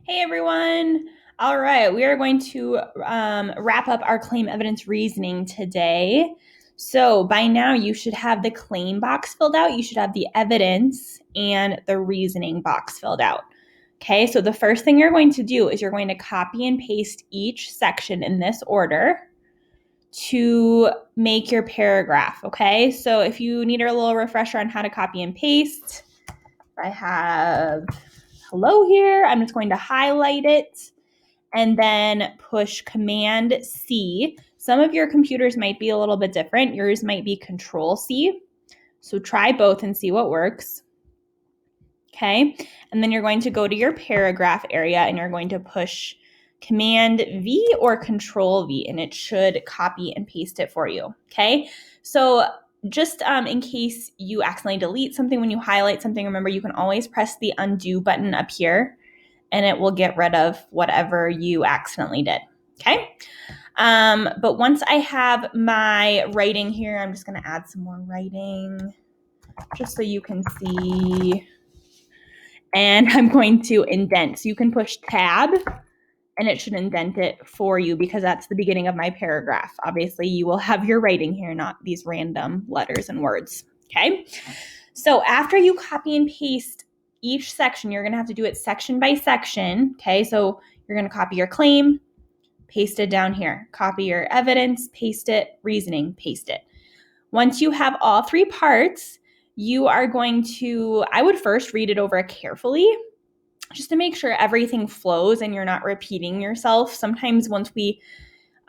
Hey everyone. All right, we are going to wrap up our claim evidence reasoning today. So by now you should have the claim box filled out, you should have the evidence and the reasoning box filled out. Okay, so the first thing you're going to do is you're going to copy and paste each section in this order to make your paragraph. Okay, so if you need a little refresher on how to copy and paste, I have hello here. I'm just going to highlight it and then push Command C. Some of your computers might be a little bit different. Yours might be Control C. So try both and see what works. Okay. And then you're going to go to your paragraph area and you're going to push Command V or Control V, and it should copy and paste it for you. Okay. So just in case you accidentally delete something when you highlight something, remember you can always press the undo button up here and it will get rid of whatever you accidentally did. Okay. But once I have my writing here, I'm just going to add some more writing just so you can see. And I'm going to indent. So you can push tab and it should indent it for you because that's the beginning of my paragraph. Obviously, you will have your writing here, not these random letters and words. Okay. So after you copy and paste each section, you're going to have to do it section by section. Okay. So you're going to copy your claim, paste it down here, copy your evidence, paste it, reasoning, paste it. Once you have all three parts, you are going to, I would first read it over carefully just to make sure everything flows and you're not repeating yourself. Sometimes once we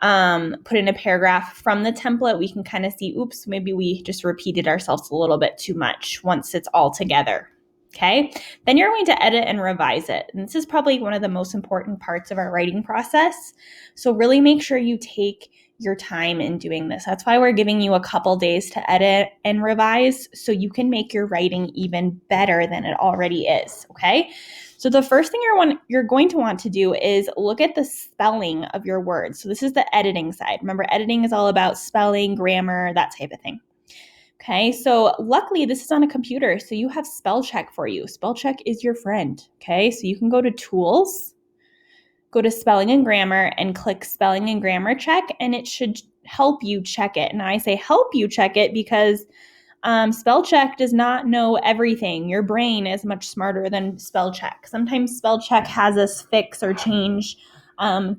put in a paragraph from the template, we can kind of see, oops, maybe we just repeated ourselves a little bit too much once it's all together. Okay, then you're going to edit and revise it. And this is probably one of the most important parts of our writing process. So really make sure you take your time in doing this. That's why we're giving you a couple days to edit and revise so you can make your writing even better than it already is. Okay, so the first thing you're going to want to do is look at the spelling of your words. So this is the editing side. Remember, editing is all about spelling, grammar, that type of thing. Okay, so luckily this is on a computer, so you have spell check for you. Spell check is your friend. Okay, so you can go to Tools, go to Spelling and Grammar, and click Spelling and Grammar Check, and it should help you check it. And I say help you check it because spell check does not know everything. Your brain is much smarter than spell check. Sometimes spell check has us fix or change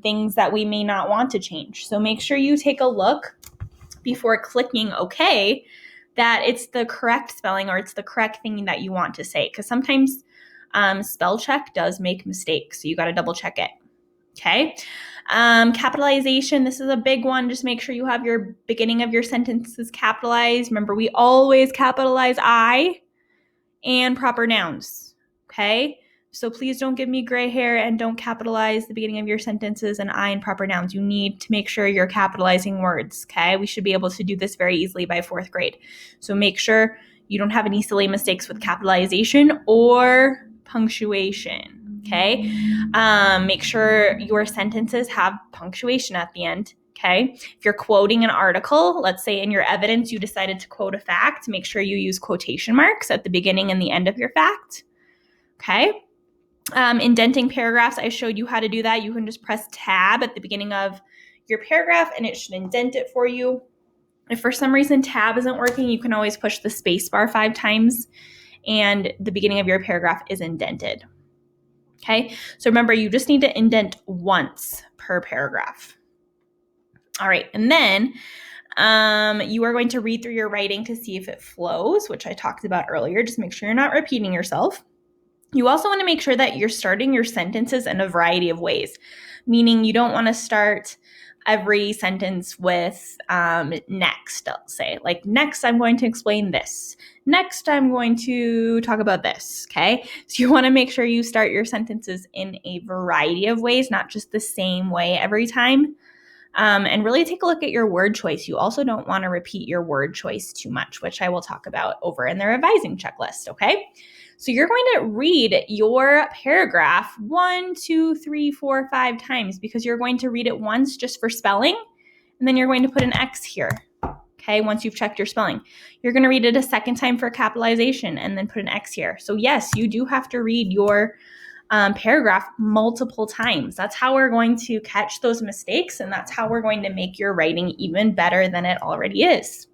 things that we may not want to change. So make sure you take a look before clicking OK that it's the correct spelling or it's the correct thing that you want to say. Because sometimes spell check does make mistakes. So you got to double check it. Okay. Capitalization, this is a big one. Just make sure you have your beginning of your sentences capitalized. Remember, we always capitalize I and proper nouns. Okay. So please don't give me gray hair and don't capitalize the beginning of your sentences and I and proper nouns. You need to make sure you're capitalizing words. Okay. We should be able to do this very easily by 4th grade. So make sure you don't have any silly mistakes with capitalization or punctuation. Okay. Make sure your sentences have punctuation at the end. Okay. If you're quoting an article, let's say in your evidence you decided to quote a fact, make sure you use quotation marks at the beginning and the end of your fact. Okay. Indenting paragraphs, I showed you how to do that. You can just press tab at the beginning of your paragraph and it should indent it for you. If for some reason tab isn't working, you can always push the space bar 5 times and the beginning of your paragraph is indented. Okay, so remember, you just need to indent once per paragraph. All right, and then you are going to read through your writing to see if it flows, which I talked about earlier. Just make sure you're not repeating yourself. You also want to make sure that you're starting your sentences in a variety of ways, meaning you don't want to start every sentence with next, I'll say. Like, next, I'm going to explain this. Next, I'm going to talk about this, okay? So you want to make sure you start your sentences in a variety of ways, not just the same way every time. And really take a look at your word choice. You also don't want to repeat your word choice too much, which I will talk about over in the revising checklist, okay? So you're going to read your paragraph 1, 2, 3, 4, 5 times because you're going to read it once just for spelling, and then you're going to put an X here, okay, once you've checked your spelling. You're going to read it a second time for capitalization and then put an X here. So yes, you do have to read your paragraph multiple times. That's how we're going to catch those mistakes, and that's how we're going to make your writing even better than it already is.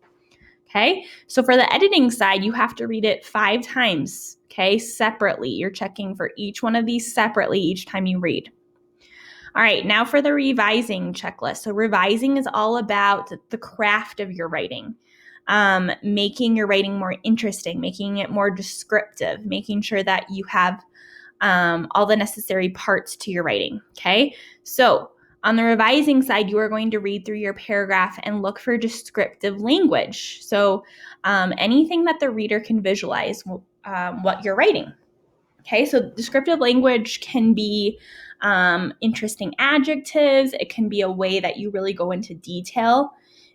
Okay, so for the editing side, you have to read it 5 times, okay, separately. You're checking for each one of these separately each time you read. All right, now for the revising checklist. So revising is all about the craft of your writing, making your writing more interesting, making it more descriptive, making sure that you have all the necessary parts to your writing, okay? So on the revising side, you are going to read through your paragraph and look for descriptive language. So anything that the reader can visualize what you're writing. Okay, so descriptive language can be interesting adjectives. It can be a way that you really go into detail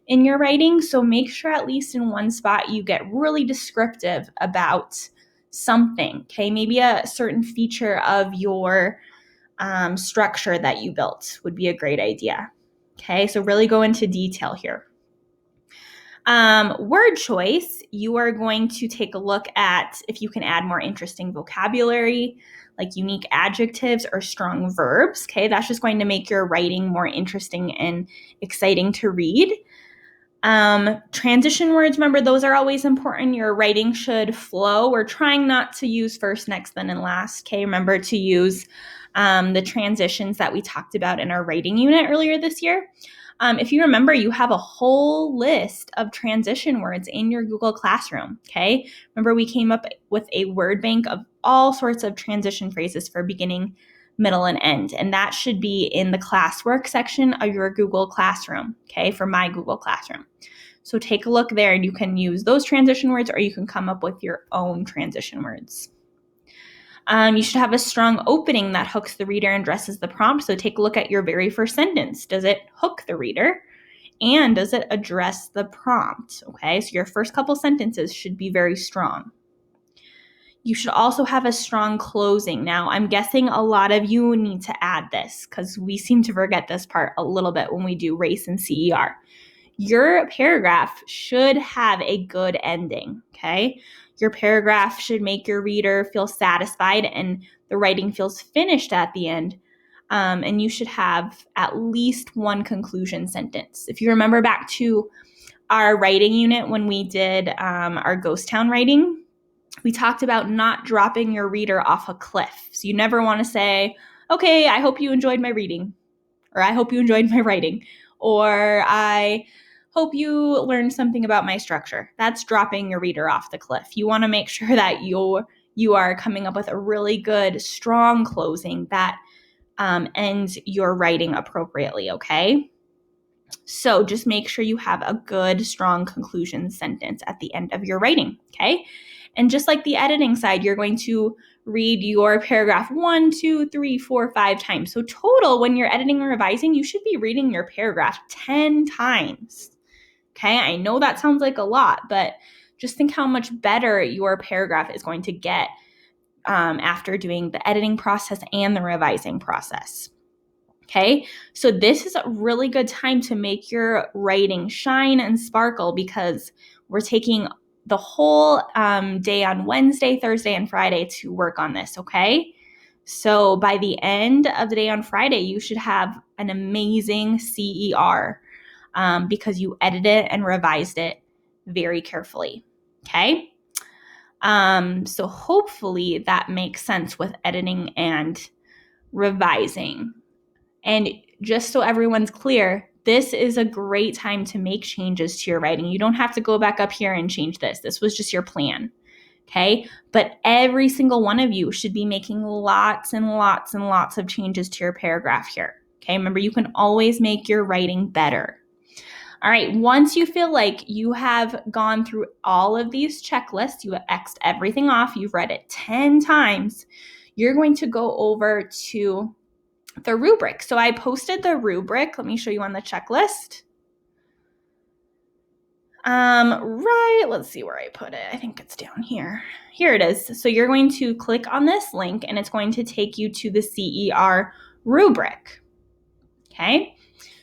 in your writing. So make sure at least in one spot you get really descriptive about something. Okay, maybe a certain feature of your structure that you built would be a great idea. Okay, so really go into detail here. Word choice, you are going to take a look at if you can add more interesting vocabulary, like unique adjectives or strong verbs. Okay, that's just going to make your writing more interesting and exciting to read. Transition words, remember, those are always important. Your writing should flow. We're trying not to use first, next, then, and last. Okay, remember to use the transitions that we talked about in our writing unit earlier this year. If you remember, you have a whole list of transition words in your Google Classroom, okay? Remember, we came up with a word bank of all sorts of transition phrases for beginning, middle, and end, and that should be in the classwork section of your Google Classroom, okay, for My Google Classroom. So take a look there, and you can use those transition words, or you can come up with your own transition words. You should have a strong opening that hooks the reader and addresses the prompt. So take a look at your very first sentence. Does it hook the reader? And does it address the prompt? Okay, so your first couple sentences should be very strong. You should also have a strong closing. Now, I'm guessing a lot of you need to add this because we seem to forget this part a little bit when we do race and CER. Your paragraph should have a good ending, okay? Your paragraph should make your reader feel satisfied and the writing feels finished at the end. And you should have at least one conclusion sentence. If you remember back to our writing unit when we did our ghost town writing, we talked about not dropping your reader off a cliff. So you never want to say, okay, I hope you enjoyed my reading, or I hope you enjoyed my writing, or I hope you learned something about my structure. That's dropping your reader off the cliff. You want to make sure that you are coming up with a really good, strong closing that ends your writing appropriately, okay? So just make sure you have a good, strong conclusion sentence at the end of your writing, okay? And just like the editing side, you're going to read your paragraph 1, 2, 3, 4, 5 times. So total, when you're editing and revising, you should be reading your paragraph 10 times. Okay, I know that sounds like a lot, but just think how much better your paragraph is going to get after doing the editing process and the revising process. Okay, so this is a really good time to make your writing shine and sparkle because we're taking the whole day on Wednesday, Thursday, and Friday to work on this, okay? So by the end of the day on Friday, you should have an amazing CER because you edited it and revised it very carefully, okay? So hopefully that makes sense with editing and revising. And just so everyone's clear, this is a great time to make changes to your writing. You don't have to go back up here and change this. This was just your plan, okay? But every single one of you should be making lots and lots and lots of changes to your paragraph here, okay? Remember, you can always make your writing better. All right, once you feel like you have gone through all of these checklists, you have X'd everything off, you've read it 10 times, you're going to go over to the rubric. So I posted the rubric. Let me show you on the checklist. Right, let's see where I put it. I think it's down here. Here it is. So you're going to click on this link and it's going to take you to the CER rubric. Okay,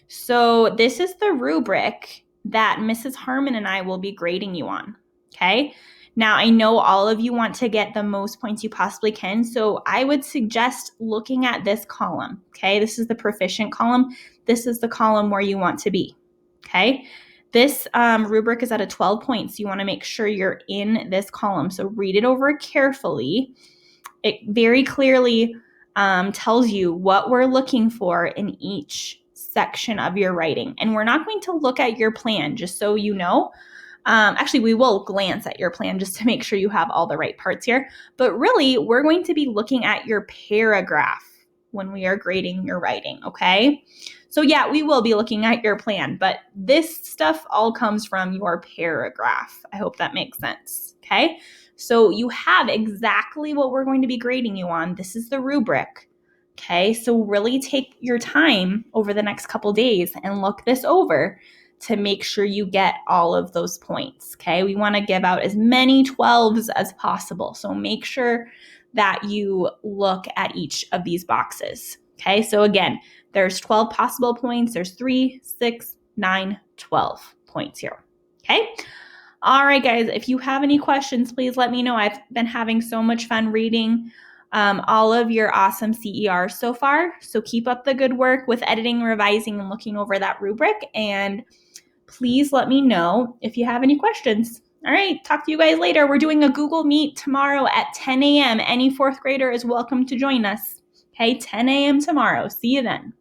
so this is the rubric that Mrs. Harmon and I will be grading you on. Okay, Now, I know all of you want to get the most points you possibly can, so I would suggest looking at this column, okay? This is the proficient column. This is the column where you want to be, okay? This rubric is at a 12 points. You want to make sure you're in this column, so read it over carefully. It very clearly tells you what we're looking for in each section of your writing, and we're not going to look at your plan, just so you know. Actually, we will glance at your plan just to make sure you have all the right parts here. But really, we're going to be looking at your paragraph when we are grading your writing, okay? So yeah, we will be looking at your plan, but this stuff all comes from your paragraph. I hope that makes sense, okay? So you have exactly what we're going to be grading you on. This is the rubric, okay? So really take your time over the next couple days and look this over to make sure you get all of those points, okay? We want to give out as many 12s as possible. So make sure that you look at each of these boxes, okay? So again, there's 12 possible points. There's 3, 6, 9, 12 points here, okay? All right, guys, if you have any questions, please let me know. I've been having so much fun reading all of your awesome CERs so far. So keep up the good work with editing, revising, and looking over that rubric. And please let me know if you have any questions. All right, talk to you guys later. We're doing a Google Meet tomorrow at 10 a.m. Any fourth grader is welcome to join us. Okay, 10 a.m. tomorrow. See you then.